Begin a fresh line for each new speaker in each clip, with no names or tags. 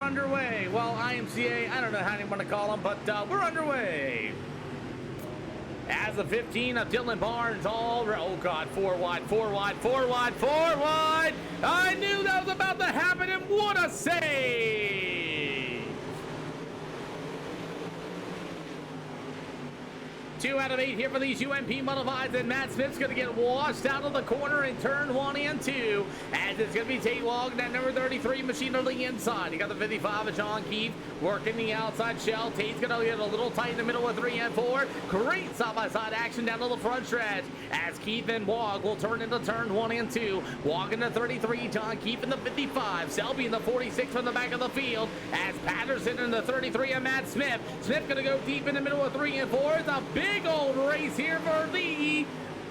underway. Well, IMCA, I don't know how you want to call them, but we're underway. As the 15 of Dylan Barnes, oh God, 4 wide, 4 wide, 4 wide, 4 wide. I knew that was about to happen, and what a save! 2 out of 8 here for these UMP modifieds, and Matt Smith's going to get washed out of the corner in turn 1 and 2, as it's going to be Tate Wog, that number 33 machine on the inside. You got the 55 of John Keith working the outside shell. Tate's going to get a little tight in the middle with 3 and 4. Great side-by-side action down to the front stretch, as Keith and Wog will turn into turn 1 and 2. Wog in the 33, John Keith in the 55, Selby in the 46 from the back of the field, as Patterson in the 33 and Matt Smith. Smith going to go deep in the middle with 3 and 4. It's a big old race here for the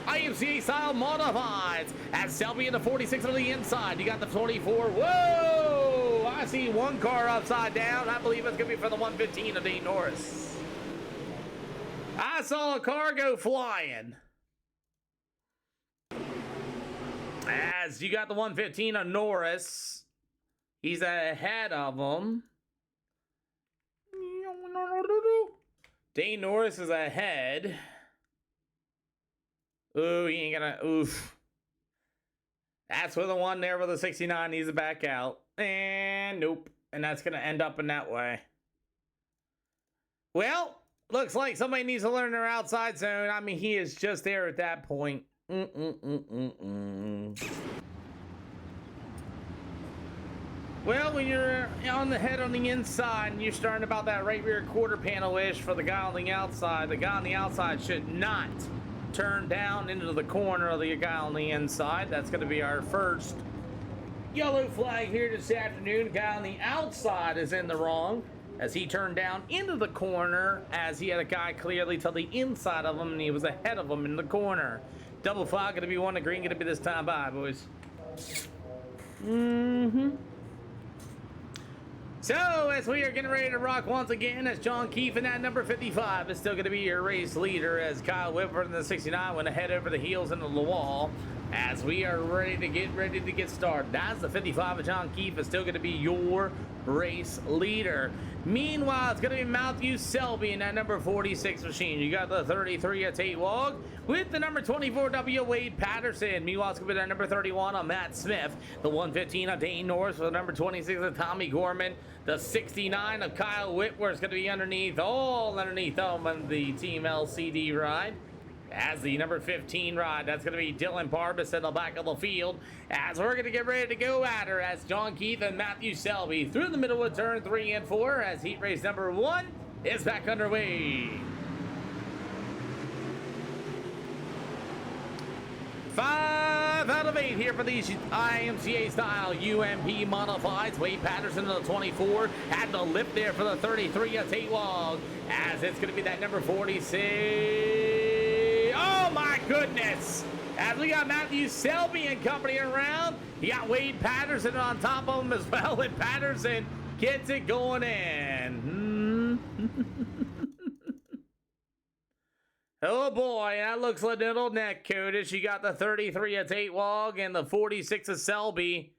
IMCA style modifieds, as Selby in the 46 on the inside. You got the 24. Whoa! I see one car upside down. I believe it's going to be for the 115 of Dane Norris. I saw a car go flying. As you got the 115 of Norris. He's ahead of him. Dane Norris is ahead. Ooh, he ain't gonna. Oof. That's where the one there with the 69 needs to back out. And nope. And that's gonna end up in that way. Well, looks like somebody needs to learn their outside zone. I mean, he is just there at that point. Well, when you're on the head on the inside and you're starting about that right rear quarter panel-ish for the guy on the outside, the guy on the outside should not turn down into the corner of the guy on the inside. That's going to be our first yellow flag here this afternoon. The guy on the outside is in the wrong as he turned down into the corner, as he had a guy clearly to the inside of him and he was ahead of him in the corner. Double flag going to be 1 to green, going to be this time by, boys. So, as we are getting ready to rock once again, as John Keefe in that number 55 is still going to be your race leader, as Kyle Whitford in the 69 went ahead over the heels into the wall, as we are ready to get started. That's the 55 of John Keefe is still going to be your race leader. Meanwhile, it's going to be Matthew Selby in that number 46 machine. You got the 33 of Tate Wog with the number 24 W Wade Patterson. Meanwhile, it's going to be that number 31 of Matt Smith, the 115 of Dane Norris with the number 26 of Tommy Gorman, the 69 of Kyle Whitworth is going to be underneath them on the Team LCD ride. As the number 15 ride, that's going to be Dylan Barbas in the back of the field, as we're going to get ready to go at her, as John Keith and Matthew Selby through the middle of turn 3 and 4, as heat race number 1 is back underway. 5 out of 8 here for these IMCA style UMP modifieds. Wade Patterson of the 24 had the lip there for the 33 of Tate Wog, as it's going to be that number 46. Oh my goodness! As we got Matthew Selby and company around, you got Wade Patterson on top of him as well, and Patterson gets it going in. Oh boy, that looks like a little neck codish. You got the 33 of Tate Wog and the 46 of Selby.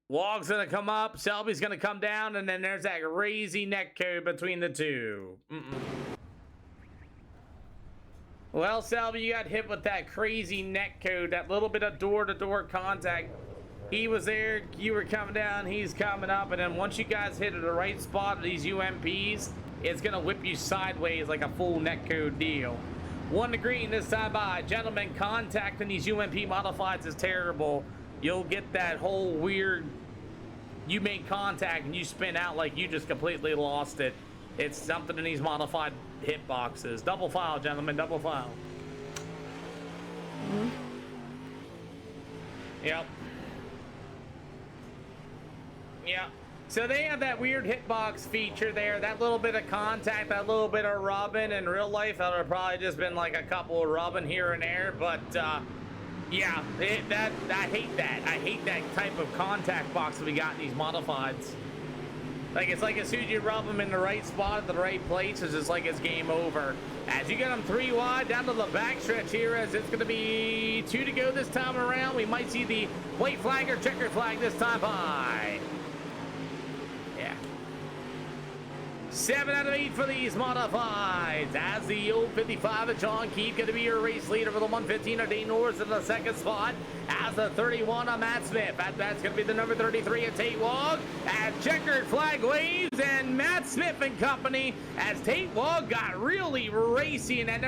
Wog's gonna come up, Selby's gonna come down, and then there's that crazy neck code between the two. Well, Selby, you got hit with that crazy neck code, that little bit of door-to-door contact. He was there, you were coming down, he's coming up, and then once you guys hit at the right spot of these UMPs, it's gonna whip you sideways like a full neck code deal. 1 to green this time by. Gentlemen, contacting these UMP modifieds is terrible. You'll get that whole weird, you make contact and you spin out like you just completely lost it. It's something in these modified hit boxes. Double file, gentlemen, double file. Yep. So they have that weird hitbox feature there, that little bit of contact, that little bit of rubbing. In real life, that would have probably just been like a couple of rubbing here and there, but yeah, I hate that. I hate that type of contact box that we got in these modifieds. Like, it's like as soon as you rub them in the right spot at the right place, it's just like it's game over. As you get them 3 wide down to the back stretch here, as it's going to be 2 to go this time around. We might see the white flag or checker flag this time by. Yeah. 7 out of 8 for these modifieds. As the old 55 of John Keefe going to be your race leader for the 115 of Dane Norris in the second spot. As the 31 of Matt Smith. That's going to be the number 33 of Tate Wog. As checkered flag waves and Matt Smith and company as Tate Wog got really racy in that